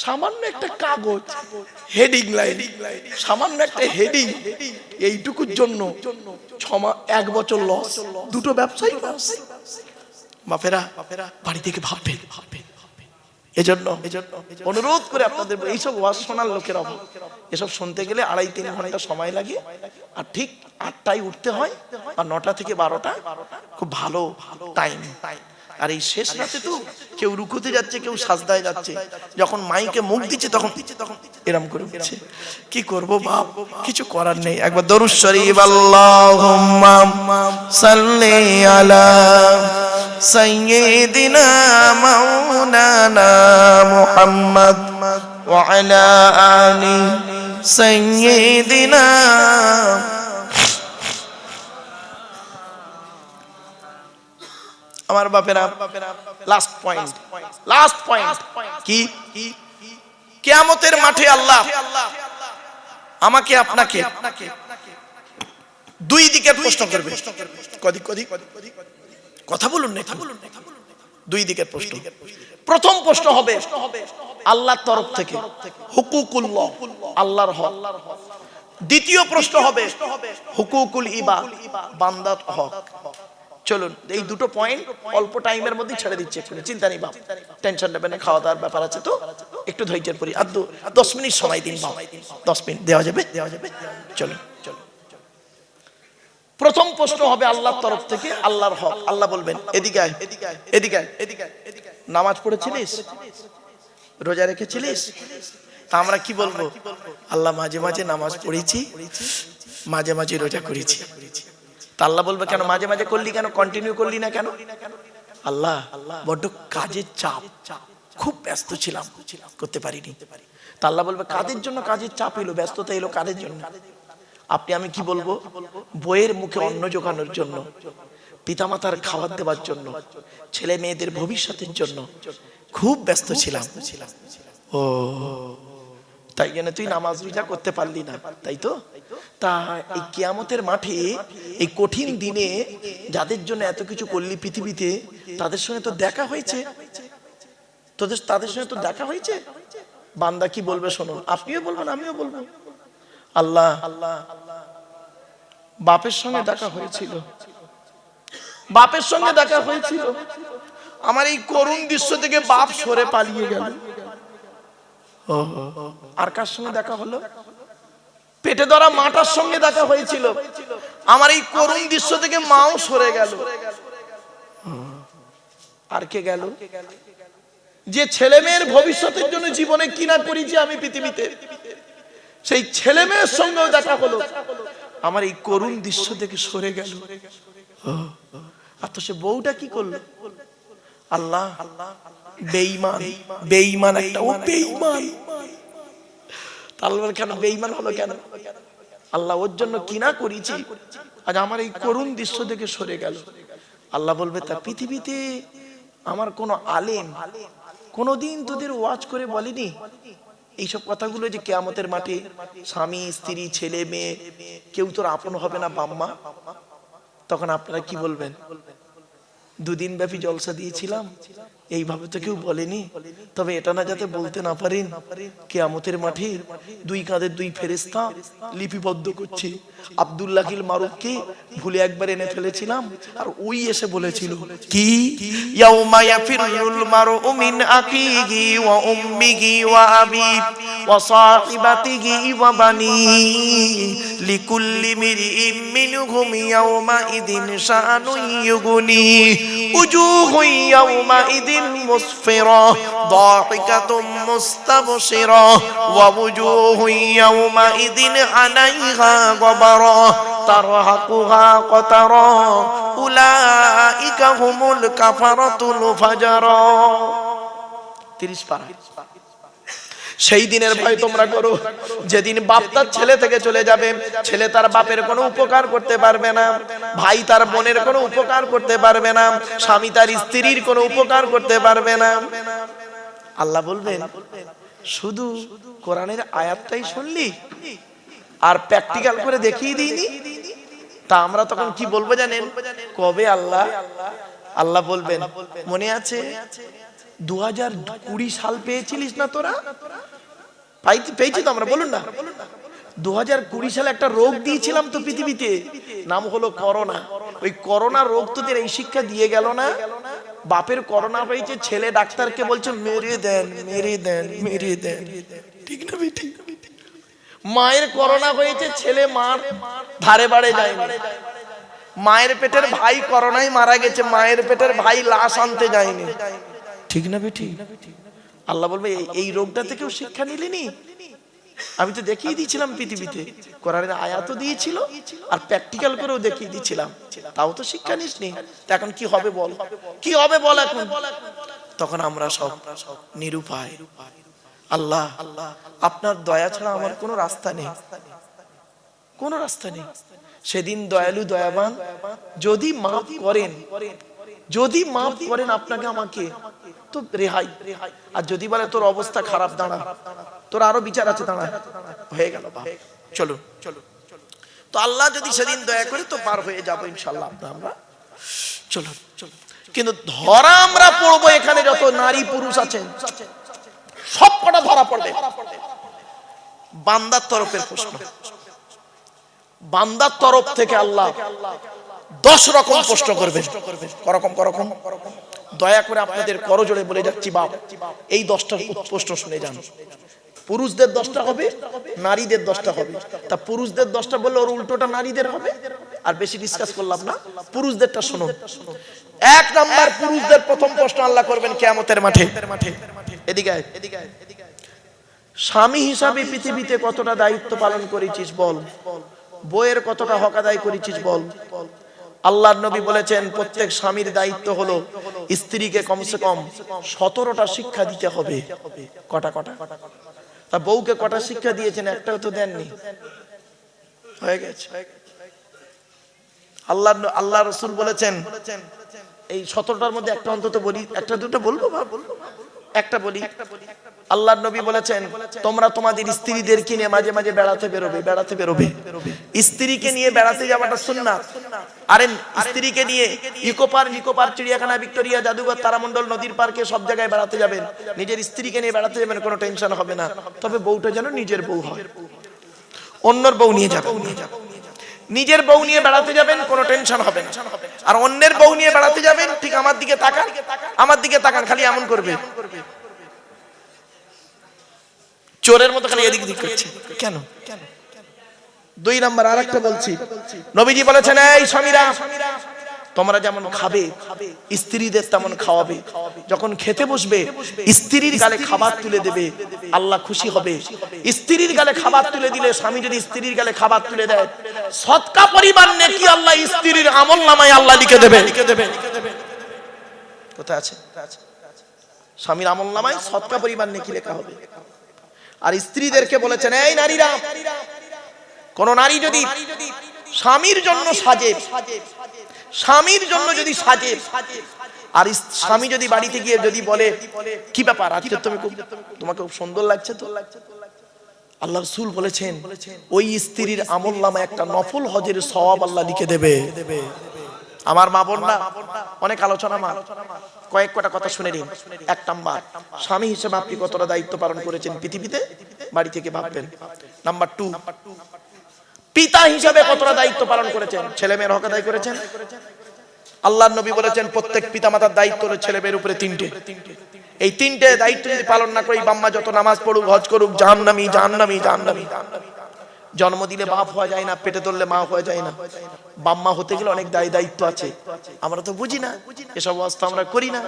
সামান্য একটা কাগজ, হেডিং লাইন, সামান্য একটা হেডিং। এইটুকুর জন্য 1 বছর লস, দুটো ব্যবসায়ী লস। বাপেরা বাড়ি থেকে ভাববে। এজন্য অনুরোধ করে আপনাদের, এইসব ওয়াজ শোনার লোকের অভাব। এসব শুনতে গেলে 2.5-3 ঘন্টা সময় লাগে, আর ঠিক 8টায় উঠতে হয়, আর 9টা থেকে 12টা খুব ভালো টাইম। আর এই শেষ রাতে তো কেউ রুকুতে যাচ্ছে, কেউ সাজদায় যাচ্ছে, যখন মাইকে মুখ দিচ্ছে তখন এরম করে উঠছে। কি করব বাপ, কিছু করার নেই। একবার দরুদ শরীফ, আল্লাহুম্মা সাল্লি আলা সাইয়্যিদিনা মাওলানা মুহাম্মদ ওয়া আলা আলি সাইয়্যিদিনা। আমার বাপেরা, লাস্ট পয়েন্ট কি? কিয়ামতের মাঠে আল্লাহ আমাকে আপনাকে দুই দিকের প্রশ্ন করবে। কথা বলুন না, দুই দিকের প্রশ্ন। প্রথম প্রশ্ন হবে আল্লাহর তরফ থেকে, হুকুকুল্লাহ, আল্লাহর হক। দ্বিতীয় প্রশ্ন হবে হুকুকুল ইবাদ, বান্দার হক। চলুন এই দুটো পয়েন্ট অল্প টাইমের মধ্যে ছেড়ে দিচ্ছে, চিন্তা নেই বাপ, টেনশন নেবেন না। খাওয়া দাওয়ার ব্যাপার আছে তো একটু ধৈর্যের পরি। আর 10 মিনিট সময় দিন বাপ, 10 মিনিট দেওয়া যাবে? চলুন। প্রথম প্রশ্ন হবে আল্লাহর তরফ থেকে, আল্লাহর হক। আল্লাহ বলবেন, এদিকে আয়, এদিকে আয়। নামাজ পড়েছিলিস? রোজা রেখেছিলিস? তা আমরা কি বলবো? আল্লাহ মাঝে মাঝে নামাজ পড়েছি, মাঝে মাঝে রোজা করেছি। তা আল্লাহ বলবে, কেন মাঝে মাঝে করলি, কেন কন্টিনিউ করলি না কেন? আল্লাহ বড্ড কাজের চাপ, খুব ব্যস্ত ছিলাম, করতে পারিনি। তা আল্লাহ বলবে, কাদের জন্য কাজের চাপ এলো, ব্যস্ততা এলো কাদের জন্য? আমি কি বলবো? বইয়ের মুখে অন্ন জোগানোর জন্য, পিতামাতার খাবার দেওয়ার জন্য, ছেলে মেয়েদের ভবিষ্যতের জন্য খুব ব্যস্ত ছিলাম। ও তাই জন্য তুই নামাজ রোজা করতে পারলি না, তাই তো? তা এই কিয়ামতের মাঠে এই কঠিন দিনে যাদের জন্য এত কিছু করলি পৃথিবীতে, তাদের সঙ্গে তো দেখা হয়েছে, তাদের সঙ্গে তো দেখা হয়েছে। বান্দা কি বলবে শোনো, আপনিও বলবেন আমিও বলবো। আল্লাহ বাপের সঙ্গে দেখা হয়েছিল, বাপের সঙ্গে দেখা হয়েছিল, আমার এই করুণ দৃশ্য থেকে বাপ সরে পালিয়ে গেল। আর কার সঙ্গে দেখা হলো? পেটে ধরা মাটার সঙ্গে দেখা হয়েছিল, আমার এই করুণ দৃশ্য থেকে মাও সরে গেল। আর কে গেল? যে ছেলে মেয়ের ভবিষ্যতের জন্য জীবনে কিনা করেছি আমি পৃথিবীতে, সেই ছেলে মেয়ের সঙ্গেও দেখা হলো, আমার এই করুণ দৃশ্য থেকে সরে গেল। আর তো সে বউটা কি করলো? আল্লাহ বেঈমান, বেঈমান একটা, ও বেঈমান। তাহলে কেন বেঈমান হলো কেন? আল্লাহ ওর জন্য কিনা করেছি, আজ আমার এই করুণ দৃশ্য থেকে সরে গেল। আল্লাহ বলবে তা পৃথিবীতে আমার কোন আলেম কোনদিন তোদের ওয়াজ করে বলেনি এইসব কথাগুলো, যে কিয়ামতের মাঠে স্বামী স্ত্রী ছেলে মেয়ে কেউ তোর আপন হবে না বাম্মা? তখন আপনারা কি বলবেন? দুদিন ব্যাপী জলসা দিয়েছিলাম, এইভাবে তো কেউ বলেনি। তবে এটা না যাতে বলতে না পারেন, কিয়ামতের মাঠে দুই কাঁধের দুই ফেরেশতা লিপিবদ্ধ করছে। আব্দুল্লাহিল মারুফকে ভুলে একবার এনে ফেলেছিলাম, আর ওই এসে বলেছিল কি, ইয়াউমা ইয়াফিরুল মারউ মিন আখিহি ওয়া উম্মিহি ওয়া আবিহি ওয়া সাহিবাতিহি ওয়া বানিহি লিকুল্লি মিরইম মিনহুম ইয়াউমা ইদিন শাআনুন ইউগনি উজুহুন ইয়াউমা ইদিন মুসফিরা দাহিকাতুম মুস্তাবশিরা ওয়া উজুহুন ইয়াউমা ইদিন আলাইহা গবারা তারহাকুহা কতারা উলাইকা হুমুল কাফারাতুল ফাজারা। 30 পারা। সেই দিনের ভয় তোমরা করো যেদিন বাপ তার ছেলে থেকে চলে যাবে, ছেলে তার বাপের কোনো উপকার করতে পারবে না, ভাই তার বোনের কোনো উপকার করতে পারবে না, স্বামী তার স্ত্রীর কোনো উপকার করতে পারবে না। আল্লাহ বলবেন শুধু কোরআনের আয়াতটাই শুনলি আর প্র্যাকটিক্যাল করে দেখিয়ে দিইনি? তা আমরা তখন কি বলবো জানেন? কবে আল্লাহ? আল্লাহ বলবেন মনে আছে 2020 সাল পেয়েছিলিস না তোরা? পেয়েছি তো আমরা, বলুন না। 2020 সালে একটা রোগ দিয়েছিলাম তো পৃথিবীতে, নাম হলো করোনা। ওই করোনা রোগ তোদের এই শিক্ষা দিয়ে গেল না? বাপের করোনা হয়েছে, ছেলে ডাক্তারকে বলছে মেরে দেন মেরে দেন মেরে দেন, ঠিক না বেটি? মায়ের করোনা হয়েছে, ছেলে মার ধারে বাড়ে যায়নি। মায়ের পেটের ভাই করোনায় মারা গেছে, মায়ের পেটের ভাই লাশ আনতে যায়নি, ঠিক না বেটি? আল্লাহ বলবে এই রোগটা থেকেও শিক্ষা নিলিনি? আমি তো দেখিয়ে দিয়েছিলাম পৃথিবীতে, কোরআনের আয়াতও দিয়েছিল আর প্র্যাকটিক্যাল করেও দেখিয়ে দিয়েছিলাম, তাও তো শিক্ষা নিসনি। এখন কি হবে বল? কি হবে বল এখন? তখন আমরা সব নিরুপায়। আল্লাহ আপনার দয়া ছাড়া আমার কোনো রাস্তা নেই, কোনো রাস্তা নেই। সেদিন দয়ালু দয়াবান যদি মাফ করেন, যদি মাফ করেন আপনাকে আমাকে তো রেহাই, আর যদি বলে তোর অবস্থা খারাপ দাঁড়া, তোর আরো বিচার আছে দাঁড়া, হয়ে গেল চলো চলো। তো আল্লাহ যদি সেদিন দয়া করে তো পার হয়ে যাবো ইনশাআল্লাহ আমরা। চলো চলো। কিন্তু ধরা আমরা পড়বো এখানে যত নারী পুরুষ আছেন সব কটা ধরা পড়বে। বান্দার তরফের প্রশ্ন, বান্দার তরফ থেকে আল্লাহ 10 রকম প্রশ্ন করবেন। করকম দয়া করে আপনাদের করজোড়ে বলে যাচ্ছি বাপ, এই 10টা প্রশ্ন শুনে যান। পুরুষদের 10টা হবে, নারীদের 10টা হবে। তা পুরুষদের 10টা বললে ওর উল্টোটা নারীদের হবে, আর বেশি ডিসকাস করলাম না, পুরুষদেরটা শুনুন। 1 নাম্বার পুরুষদের প্রথম প্রশ্ন আল্লাহ করবেন কিয়ামতের মাঠে। এদিকে আয়। স্বামী হিসাবে পৃথিবীতে কতটা দায়িত্ব পালন করেছিস বল? বউয়ের কতটা হক আদায় করেছিস বল? আল্লাহর নবী বলেছেন প্রত্যেক স্বামীর দায়িত্ব হলো স্ত্রীকে কমসে কম 17টা শিক্ষা দিতে হবে। কটা? তা বউকে কটা শিক্ষা দিয়েছেন? একটাও তো দেননি, হয়ে গেছে। আল্লাহ রাসূল বলেছেন এই 17টার মধ্যে একটা অন্তত বলি, একটা দুটো বলবো, একটা বলি। আল্লাহর নবী বলেছেন তোমরা তোমাদের স্ত্রীদেরকে নিয়ে মাঝে মাঝে বেড়াতে বেরোবে। স্ত্রীকে নিয়ে বেড়াতে যাওয়াটা সুন্নাত। আরে স্ত্রীকে নিয়ে ইকো পার্ক, চিড়িয়াখানা, ভিক্টোরিয়া, জাদুঘর, তারামণ্ডল, নদীর পার্কে সব জায়গায় বেড়াতে যাবেন। নিজের স্ত্রীকে নিয়ে বেড়াতে যাবেন, কোনো টেনশন হবে না। তবে বউটা যেন নিজের বউ হয়, অন্যের বউ নিয়ে যাবেন। নিজের বউ নিয়ে বেড়াতে যাবেন, কোনো টেনশন হবে না। আর অন্যের বউ নিয়ে বেড়াতে যাবেন, ঠিক আমার দিকে তাকান, খালি এমন করবে, চোরের মতো খালি এদিক করছে কেন? 2 নাম্বার আরেকটা বলছি, নবীজি বলেছেন এই স্বামীরা তোমরা যেমন খাবে স্ত্রীদের তেমন খাওয়াবে। যখন খেতে বসবে স্ত্রীর গালে খাবার তুলে দেবে, আল্লাহ খুশি হবে। স্ত্রীর গালে খাবার তুলে দিলে, স্বামী যদি স্ত্রীর গালে খাবার তুলে দেয়, সদকা পরিমাণ নেকি আল্লাহ স্ত্রীর আমলনামায় আল্লাহ লিখে দেবে। কোথায় আছে? স্বামীর আমলনামায় সদকা পরিমাণ নেকি লেখা হবে। আর স্ত্রীদেরকে বলেছেন এই নারীরা, কোন নারী যদি স্বামীর জন্য সাজে, স্বামীর জন্য যদি সাজে, আর স্বামী যদি বাড়িতে গিয়ে যদি বলে কি ব্যাপার আজকে তোমাকে খুব সুন্দর লাগছে তো, আল্লাহ রাসূল বলেছেন ওই স্ত্রীর আমলনামায় একটা নফল হজের সওয়াব আল্লাহ লিখে দেবে। আমার মা বোনরা অনেক আলোচনা, কয়েক কটা কথা শুনে নিন। 1 নাম্বার, স্বামী হিসেবে আপনি কতটা দায়িত্ব পালন করেছেন পৃথিবীতে, বাড়ি থেকে ভাববেন। নাম্বার 2, পিতা হিসেবে কতটা দায়িত্ব পালন করেছেন, ছেলে মেয়ের হক আদায় করেছেন। আল্লাহর নবী বলেছেন প্রত্যেক পিতামাতার দায়িত্ব হলো ছেলে মেয়ের উপরে 3টে। এই 3টে দায়িত্ব যদি পালন না করি, বাম্মা যত নামাজ পড়ুক, হজ করুক, জাহান্নামী। জন্ম দিলে বাপ হওয়া যায় না, পেটে ধরলে মা হওয়া যায় না। বাম্মা হতে গেলে অনেক দায়িত্ব আছে, আমরা তো বুঝি না, এসব অবস্থা আমরা করি না,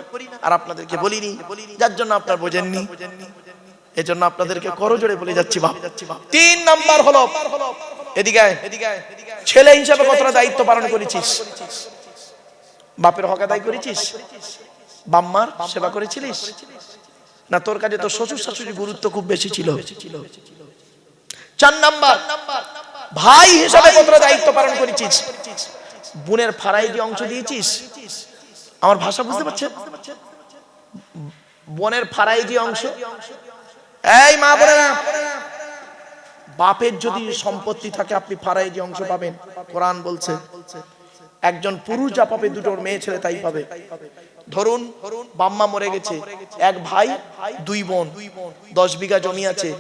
আর আপনাদেরকে বলিনি, যার জন্য আপনারা বোঝেননি। এজন্য আপনাদেরকে করজোড়ে বলে যাচ্ছি বাপ। 3 নাম্বার হলো এদিকে ছেলে হিসাবে কতটা দায়িত্ব পালন করেছিস, বাপের হক আদায় করেছিস, বাম্মার সেবা করেছিলিস না, তোর কাছে তো শ্বশুর শাশুড়ির গুরুত্ব খুব বেশি ছিল। 4 নাম্বার, ভাই হিসাবে কতটা দায়িত্ব পালন করেছিস, বোনের ফারাইজি অংশ দিয়েছিস। আমার ভাষা বুঝতে পারছেন? বোনের ফারাইজি অংশ। এই মা বোনেরা, বাপের যদি সম্পত্তি থাকে আপনি ফারাইজি অংশ পাবেন। কোরআন বলছে একজন পুরুষ যা পাবে, দুটো মেয়ে ছেলে তাই পাবে। ধরুন বাম্মা মরে গেছে, 1 ভাই 2 বোন, 10 বিঘা জমি আছে,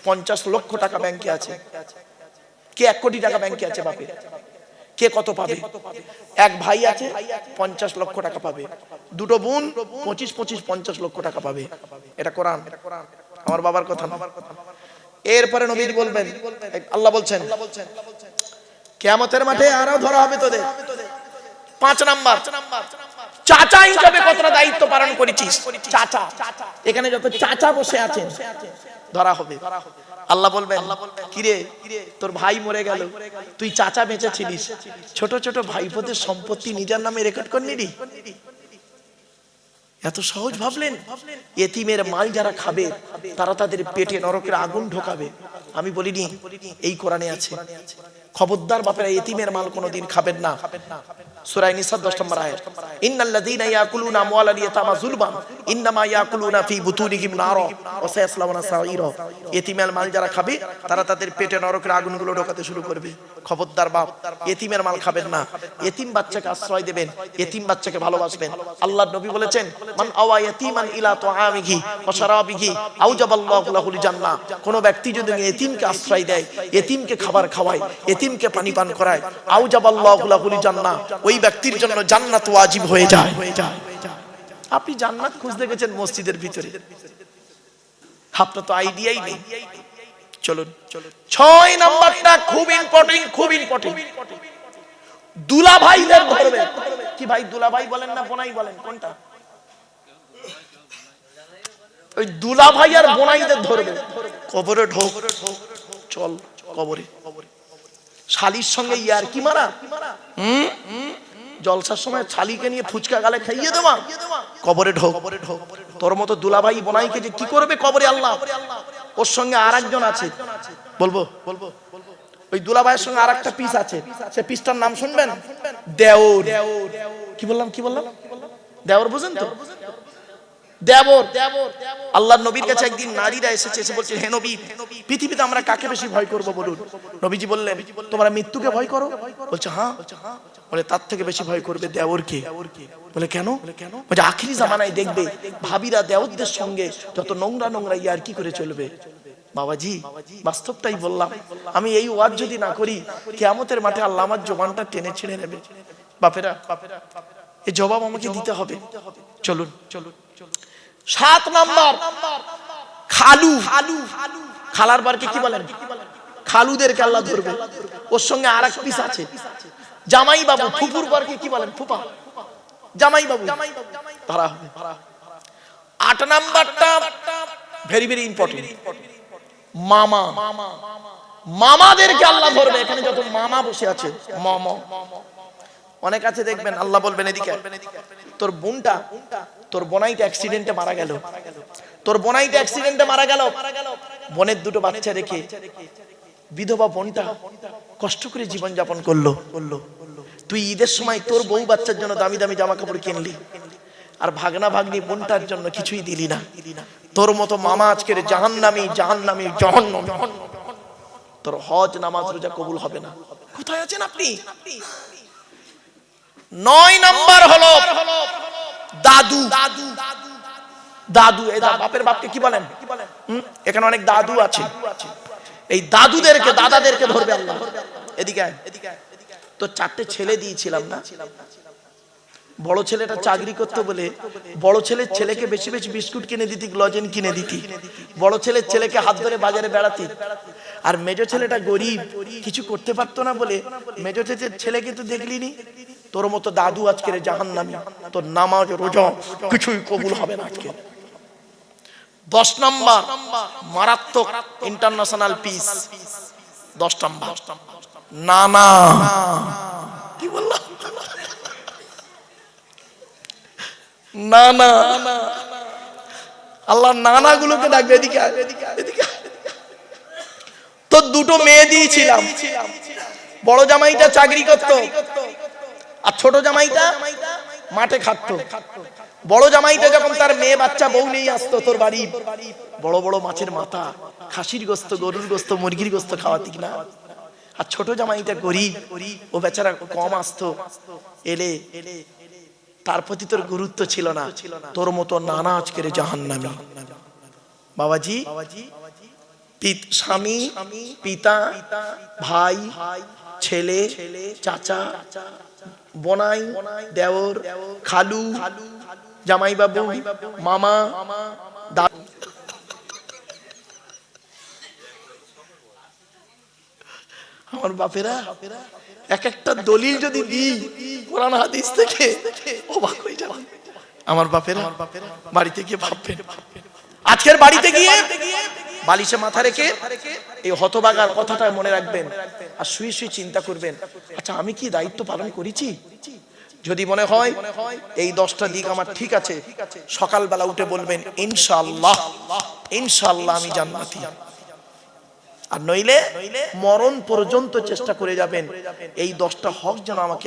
50 লক্ষ টাকা ব্যাংকে আছে। কে 1 কোটি টাকা ব্যাংকে আছে বাপে, কে কত পাবে? 1 ভাই আছে 50 লক্ষ টাকা পাবে, দুটো বোন 25 50 লক্ষ টাকা পাবে। এটা কোরআন, আমার বাবার কথা না। এরপরে নবী বলবেন, আল্লাহ বলছেন কিয়ামতের মাঠে আরো ধরা হবে তোদের। 5 নাম্বার, চাচা হিসেবে কতটা দায়িত্ব পালন করেছিস। চাচা, এখানে যত চাচা বসে আছেন ধরা হবে। আল্লাহ বলবেন কিরে তোর ভাই মরে গেল, তুই চাচা বেঁচে ছিলিস, ছোট ছোট ভাইপোদের সম্পত্তি নিজের নামে রেকর্ড করে নিলি। এত সহজ ভাবলেন? এতিমের মাল যারা খাবে তারা তাদের পেটে নরকের আগুন ঢোকাবে। আমি বলিনি, এই কোরআনে আছে। খবরদার বাপেরা এতিমের মাল কোনোদিন খাবেন না। সূরা নিসা 10 নম্বর আয়াত, ইন্নাল্লাযীনা ইয়াকুলুনা আমওয়ালাল ইয়াতামা যুলমান ইন্নামা ইয়াকুলুনা ফি বুতুনিহিম নারা ওয়া সায়াসলাউনা সাঈরা। এতিমের মাল যারা খাবে তারা তাদের পেটে নরকের আগুনগুলো ঢোকাতে শুরু করবে। খবরদার বাপ, এতিমের মাল খাবেন না। এতিম বাচ্চাকে আশ্রয় দেবেন, এতিম বাচ্চাকে ভালোবাসবেন। আল্লাহর নবী বলেছেন মান আওয়া ইয়াতীমান ইলা তুআমিহি ওয়া শারাবিহি আওজাবাল্লাহু লাহুল জান্নাহ। কোন ব্যক্তি যদি এতিমকে আশ্রয় দেয়, এতিমকে খাবার খাওয়ায়, এতিমকে পানি পান করায়, আওজাবাল্লাহু লাহুল জান্নাহ, ওই ব্যক্তির জন্য জান্নাত ওয়াজিব হয়ে যায়। আপনি জান্নাত খুঁজতে গেছেন মসজিদের ভিতরে, আপনার তো আইডিয়াই নেই। চলুন 6 নাম্বারটা খুব ইম্পর্টেন্ট, দুলা ভাইদের ধরবে। কি ভাই দুলা ভাই বলেন না বোনাই বলেন, কোনটা? ওই দুলা ভাই আর বোনাইদের ধরবে, কবরে ঢোক, চল কবরে। শালির সঙ্গে ইয়ার কি মারা, জলসার সময় শালিকে নিয়ে ফুচকা গালে খাইয়ে দেওয়া, কবরে ঢোক। তোর মতো দুলাভাই বোনাইকে যে কি করবে কবরে আল্লাহ। ওর সঙ্গে আরেকজন আছে, বলবো ওই দুলাভাইয়ের সঙ্গে আরেকটা পিস আছে, সে পিসটার নাম শুনবেন, দেওর। কি বললাম দেওর বুঝেন তো? দেবর। আল্লাহর নবীর কাছে একদিন নারীরা এসেছে, এসে বলছে, হে নবী, পৃথিবীতে আমরা কাকে বেশি ভয় করব বলুন? নবীজি বললেন, তোমরা মৃত্যুকে ভয় করো? বলছে হ্যাঁ। বলে তার থেকে বেশি ভয় করবে দেওরকে। বলে কেন? বলে আখিরি জামানায় দেখবে ভাবিরা দেওরদের সঙ্গে যত নোংরা নোংরা ইয়ার কি করে চলবে। বাবাজি বাস্তবটাই বললাম, আমি এই ওয়াজ যদি না করি কিয়ামতের মাঠে আল্লাহ আমার জবানটা টেনে ছিঁড়ে নেবে। বাপেরা এই জবাব আমাকে দিতে হবে। চলুন 7 নাম্বার, খালু। খালার বারকে কি বলেন? খালুদেরকে আল্লাহ ধরবে। ওর সঙ্গে আরেক পিস আছে, জামাই বাবু। ফুফুর বারকে কি বলেন? ফুফা। জামাই বাবু ধরা হবে। 8 নাম্বারটা ভেরি ভেরি ইম্পর্টেন্ট, মামা। মামাদেরকে আল্লাহ ধরবে। এখানে যত মামা বসে আছে, মামা অনেক আছে দেখবেন, আল্লাহ বলবেন এদিকে, তোর বোনটা, তোর বোনাইটা অ্যাক্সিডেন্টে মারা গেল, তোর বোনাইটা অ্যাক্সিডেন্টে মারা গেল, বোনের 2টো বাচ্চা রেখে বিধবা বোনটা কষ্ট করে জীবন যাপন করলো। তুই ঈদের সময় তোর বউ বাচ্চার জন্য দামি দামি জামা কাপড় কিনলি, আর ভাগনা ভাগ্নি বোনটার জন্য কিছুই দিলি না। তোর মতো মামা আজকের জাহান্নামী, জাহান্নামী, জাহান্নামী। তোর হজ নামাজ রোজা কবুল হবে না। কোথায় আছেন আপনি? 9 নাম্বার হলো দাদু। দাদু এই বাপের বাপকে কি বলেন? এখানে অনেক দাদু আছে, এই দাদুদেরকে, দাদাদেরকে ধরবে আল্লাহ। এদিকে তো 4টে ছেলে দিয়েছিলাম না, বড় ছেলেটা চাকরি করতে বলে বড় ছেলের ছেলেকে বেশি বেশি বিস্কুট কিনে দিতি, লজেন কিনে দিতি। বড় ছেলের ছেলেকে হাত ধরে বাজারে বেড়াতি। আর মেজো ছেলেটা গরিব, কিছু করতে পারতো না বলে মেজো ছেলেকে তো দেখলিনি। তোর মতো দাদু আজকের জাহান্নামী, তোর নামাজ রোজা কিছুই কবুল হবে না আজকে। 10 নাম্বার মারাত্মক ইন্টারন্যাশনাল পিস। 10 নাম্বার নানা। কি বললাম? নানা। আল্লাহ নানা গুলোকে ডাকবে, এদিকে এদিকে। তো 2টো মেয়ে দিয়েছিলাম, বড় জামাইটা চাকরি করত আর ছোট জামাইটা মাঠে খাটতো। বড় জামাইটা যখন তার মেয়ে বাচ্চা বউ নিয়ে আসতো তোর বাড়ি, বড় বড় মাছের মাথা, খাসির গোস্ত, গরুর গোস্ত, মুরগির গোস্ত খাওয়াতি না। আর ছোট জামাইটা গরিব, ও বেচারা কম আসতো, এলে তার প্রতি তোর গুরুত্ব ছিল না। তোর মতো নানা আজকের জাহান্নামী। বাবাজি স্বামী, পিতা, ভাই, ছেলে, চাচা, বোনাই, দেওর, খালু, জামাই বাবু, মামা, দাদু। আমার বাপেরা এক একটা দলিল যদি দিই কোরআন হাদিস থেকে, অবাক হয়ে যাবেন। আমার বাপেরা বাড়িতে গিয়ে ভাববেন, আজকের বাড়িতে গিয়ে বালিশে মাথা রেখে এই হতভাগার কথাটা মনে রাখবেন, আর শুয়ে শুয়ে চিন্তা করবেন, আচ্ছা আমি কি দায়িত্ব পালন করেছি? যদি মনে হয় এই 10টা দিক আমার ঠিক আছে, সকালবেলা উঠে বলবেন ইনশাআল্লাহ, ইনশাআল্লাহ আমি জান্নাতি। আর নইলে মরণ পর্যন্ত চেষ্টা করে যাবেন এই 10টা হক যেন আমাকে